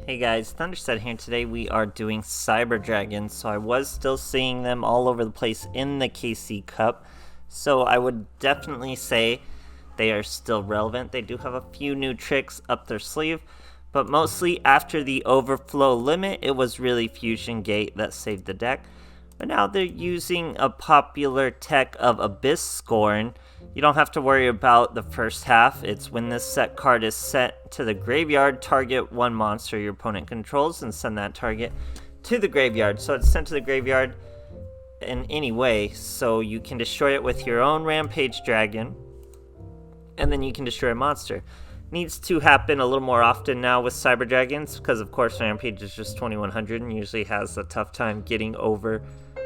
Hey guys, THUNDERSTUD here. Today we are doing Cyber Dragons, so I was still seeing them all over the place in the KC Cup, so I would definitely say they are still relevant. They do have a few new tricks up their sleeve, but mostly after the overflow limit, it was really Fusion Gate that saved the deck. But now they're using a popular tech of Abyss Scorn. You don't have to worry about the first half. It's when this set card is set to the graveyard, target one monster your opponent controls and send that target to the graveyard. So it's sent to the graveyard in any way, so you can destroy it with your own Rampage Dragon, and then you can destroy a monster. Needs to happen a little more often now with Cyber Dragons, because of course Rampage is just 2100 and usually has a tough time getting over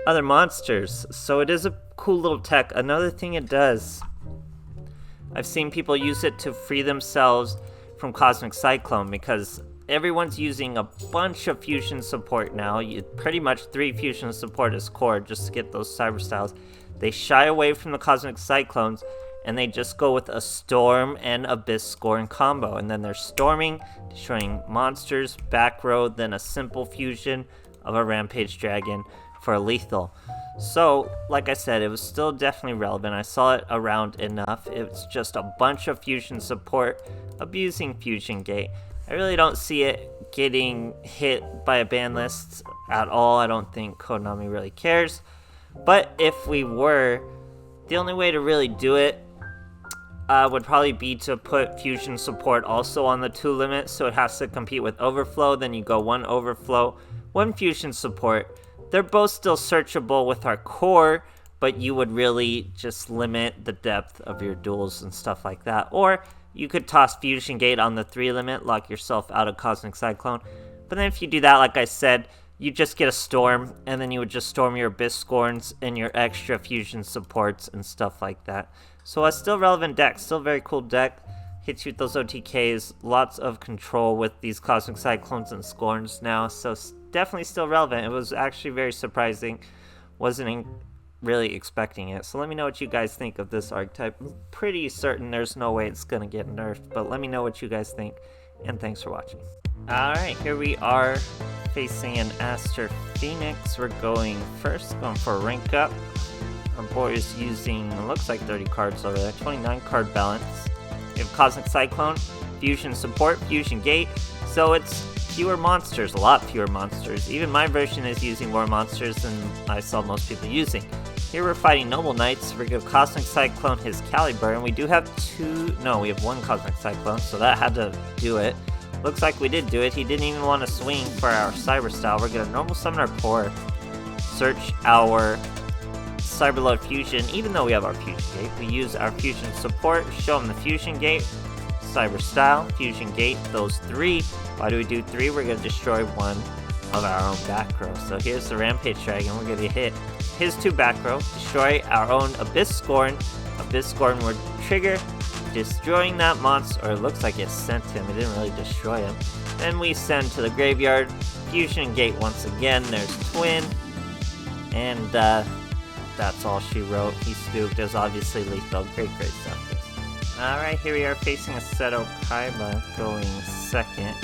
other monsters. So it is a cool little tech. Another thing it does, I've seen people use it to free themselves from Cosmic Cyclone, because everyone's using a bunch of fusion support now. Pretty much 3 fusion support is core just to get those cyber styles. They shy away from the Cosmic Cyclones and they just go with a Storm and Abyss Scorn combo, and then they're storming, destroying monsters, back row, then a simple fusion of a Rampage Dragon for a lethal. So, like I said, it was still definitely relevant. I saw it around enough. It's just a bunch of fusion support abusing Fusion Gate. I really don't see it getting hit by a ban list at all. I don't think Konami really cares. But if we were, the only way to really do it would probably be to put fusion support also on the 2 limit, so it has to compete with overflow. Then you go 1 overflow, 1 fusion support. They're both still searchable with our core, but you would really just limit the depth of your duels and stuff like that. Or you could toss Fusion Gate on the 3 limit, lock yourself out of Cosmic Cyclone. But then if you do that, like I said, you just get a Storm, and then you would just storm your Abyss Scorns and your extra fusion supports and stuff like that. So a still relevant deck, still very cool deck. Hits you with those OTKs, lots of control with these Cosmic Cyclones and Scorns now, so definitely still relevant. It was actually very surprising. Wasn't really expecting it. So let me know what you guys think of this archetype. I'm pretty certain there's no way it's going to get nerfed, but let me know what you guys think, and thanks for watching. Alright, here we are facing an Aster Phoenix. We're going first, going for a rank up. Our boy is using, it looks like 30 cards over there, 29 card balance. We have Cosmic Cyclone, Fusion Support, Fusion Gate, so it's fewer monsters, a lot fewer monsters. Even my version is using more monsters than I saw most people using. Here we're fighting Noble Knights. We're going to Cosmic Cyclone his Caliber, and we do have we have 1 Cosmic Cyclone, so that had to do it. Looks like we did do it. He didn't even want to swing for our Cyber Style. We're going to normal summon our core, search our Cyberload Fusion. Even though we have our Fusion Gate, we use our Fusion Support, show him the Fusion Gate, Cyber Style, Fusion Gate, those 3. Why do we do 3? We're going to destroy 1 of our own back row. So here's the Rampage Dragon. We're going to hit his 2 back row, destroy our own Abyss Scorn. Abyss Scorn would trigger, destroying that monster, or it looks like it sent him. It didn't really destroy him. Then we send to the graveyard, Fusion Gate once again. There's Twin, and that's all she wrote. He spooked. It was obviously lethal. Great stuff. Alright, here we are facing Asato Kaiba, going second.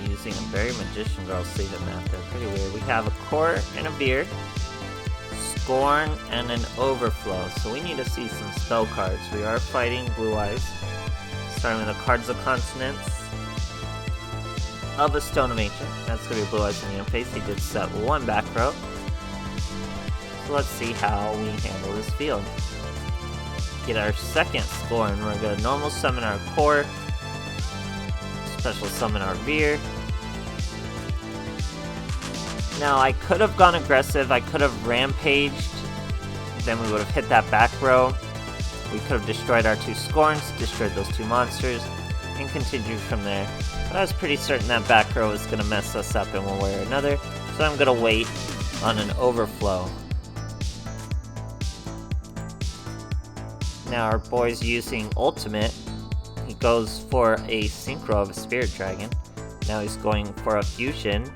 Using a Berry Magician Girl Sleeve map. They're pretty weird. We have a core and a Veer, Scorn, and an Overflow. So we need to see some spell cards. We are fighting Blue Eyes. Starting with the Cards of Consonance of a Stone of Ancient. That's going to be Blue Eyes in the face. He did set 1 back row. So let's see how we handle this field. Get our second Scorn. We're going to normal summon our core, special summon our Veer. Now I could have gone aggressive. I could have rampaged. Then we would have hit that back row. We could have destroyed our 2 Scorns, destroyed those 2 monsters, and continued from there. But I was pretty certain that back row was going to mess us up in one way or another, so I'm going to wait on an Overflow. Now our boy's using Ultimate. He goes for a Synchro of a Spirit Dragon. Now he's going for a Fusion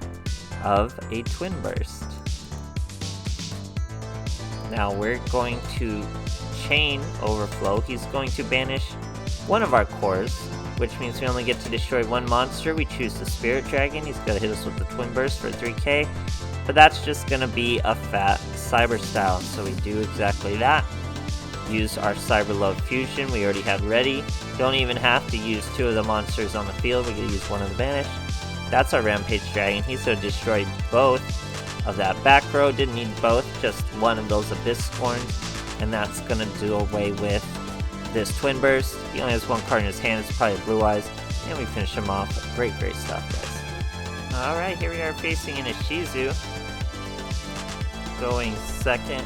of a Twin Burst. Now we're going to chain Overflow. He's going to banish one of our cores, which means we only get to destroy one monster. We choose the Spirit Dragon. He's gonna hit us with the Twin Burst for 3k, but that's just gonna be a fat Cyber style, so we do exactly that. Use our Cyber Love Fusion we already had ready. Don't even have to use 2 of the monsters on the field, we're gonna use 1 of the Banish. That's our Rampage Dragon. He's gonna destroy both of that back row. Didn't need both, just 1 of those Abyss Scorns, and that's gonna do away with this Twin Burst. He only has 1 card in his hand, it's probably Blue Eyes, and we finish him off. Great stuff, guys. Alright, here we are facing in a Shizu. Going second.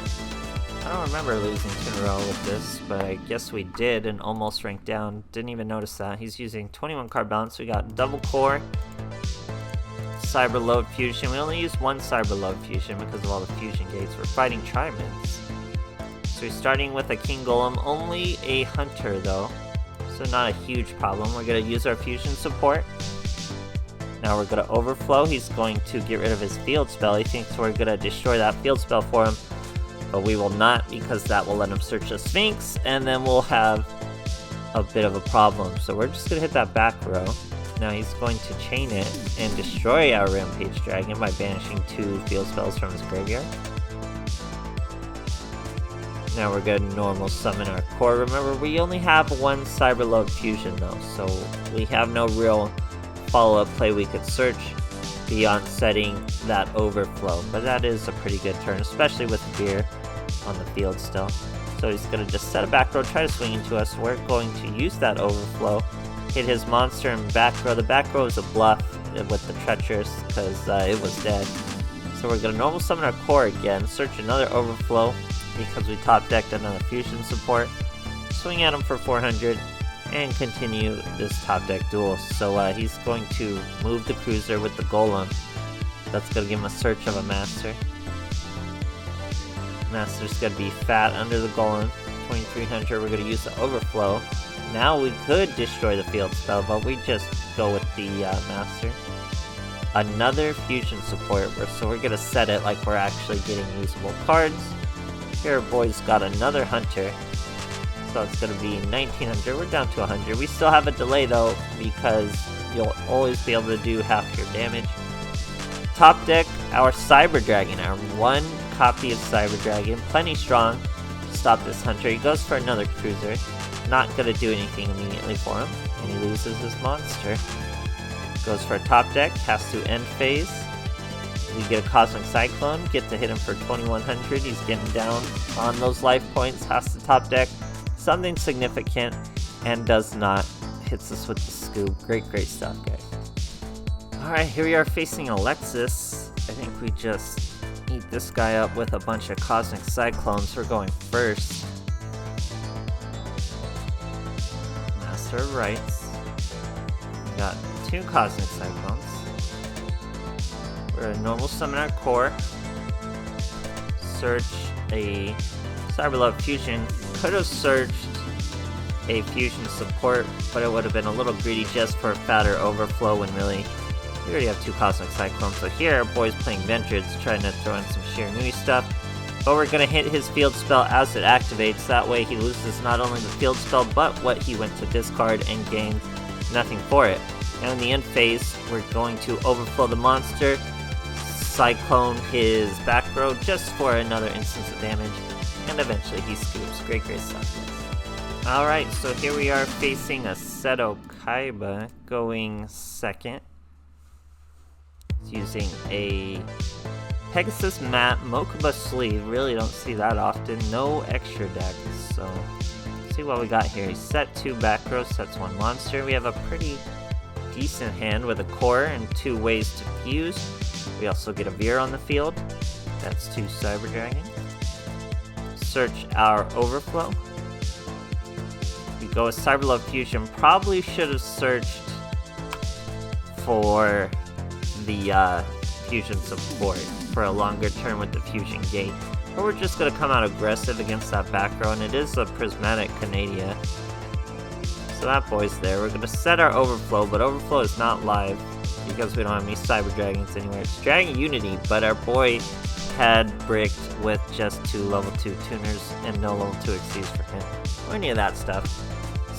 I don't remember losing 2 in a row with this, but I guess we did and almost ranked down. Didn't even notice that. He's using 21 card balance. We got double core, Cyber Load Fusion. We only used 1 Cyber Load Fusion because of all the fusion gates. We're fighting Triments. So we're starting with a King Golem, only a Hunter though, so not a huge problem. We're going to use our fusion support. Now we're going to overflow. He's going to get rid of his field spell. He thinks we're going to destroy that field spell for him, but we will not, because that will let him search the Sphinx, and then we'll have a bit of a problem. So we're just going to hit that back row. Now he's going to chain it and destroy our Rampage Dragon by banishing 2 field spells from his graveyard. Now we're going to normal summon our core. Remember, we only have 1 Cyber Load Fusion though, so we have no real follow-up play we could search beyond setting that overflow. But that is a pretty good turn, especially with Veer on the field still. So he's going to just set a back row, try to swing into us. We're going to use that overflow, hit his monster in back row. The back row is a bluff with the Treacherous because it was dead. So we're going to normal summon our core again, search another overflow because we top decked another fusion support, swing at him for 400, and continue this top deck duel. So he's going to move the cruiser with the golem. That's going to give him a search of a master. Master's going to be fat under the golem. 2300, we're going to use the overflow. Now we could destroy the field spell, but we just go with the master. Another fusion support, so we're going to set it like we're actually getting usable cards. Here our boy's got another hunter. So it's going to be 1900. We're down to 100. We still have a delay though, because you'll always be able to do half your damage. Top deck our Cyber Dragon, our 1 copy of Cyber Dragon. Plenty strong to stop this hunter. He goes for another cruiser. Not going to do anything immediately for him, and he loses his monster. Goes for a top deck, has to end phase. We get a Cosmic Cyclone, get to hit him for 2100. He's getting down on those life points, has to top deck something significant, and does not. Hits us with the scoop. Great stuff, guys. Alright, here we are facing Alexis. I think we just eat this guy up with a bunch of Cosmic Cyclones. We're going first. Master of Rights. We got 2 Cosmic Cyclones. We're going to normal summon our core. Search a Cyber Love Fusion. Could have searched a fusion support, but it would have been a little greedy just for a fatter overflow when really we already have 2 Cosmic Cyclones. So here our boy's playing Vengeance, trying to throw in some Shiranui stuff. But we're going to hit his field spell as it activates. That way he loses not only the field spell, but what he went to discard and gains nothing for it. Now in the end phase, we're going to overflow the monster, Cyclone his back row just for another instance of damage, and eventually he scoops. Great stuff. Alright, so here we are facing Asato Kaiba, going second. He's using a Pegasus Mat Mokuba Sleeve. Really don't see that often. No extra decks, so let's see what we got here. He set 2 back rows, sets 1 monster. We have a pretty decent hand with a core and 2 ways to fuse. We also get a Veer on the field. That's 2 Cyber Dragon. Search our overflow. We go with Cyber Love Fusion. Probably should have searched for the fusion support for a longer turn with the fusion gate. But we're just going to come out aggressive against that back row, and it is a Prismatic Canadia. So that boy's there. We're going to set our overflow, but overflow is not live because we don't have any Cyber Dragons anywhere. It's Dragon Unity, but our boy had bricked with just 2 level 2 tuners and no level 2 exceeds for him, or any of that stuff.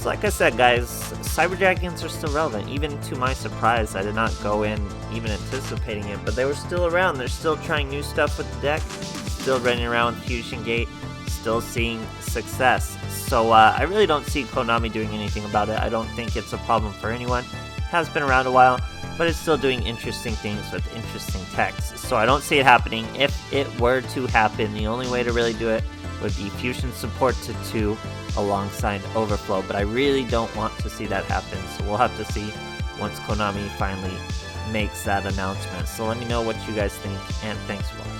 So like I said, guys, Cyber Dragons are still relevant. Even to my surprise, I did not go in even anticipating it, but they were still around. They're still trying new stuff with the deck, still running around with Fusion Gate, still seeing success. So I really don't see Konami doing anything about it. I don't think it's a problem for anyone. It has been around a while, but it's still doing interesting things with interesting techs. So I don't see it happening. If it were to happen, the only way to really do it would be Fusion support to 2 alongside Overflow, but I really don't want to see that happen, so we'll have to see once Konami finally makes that announcement. So let me know what you guys think, and thanks for watching.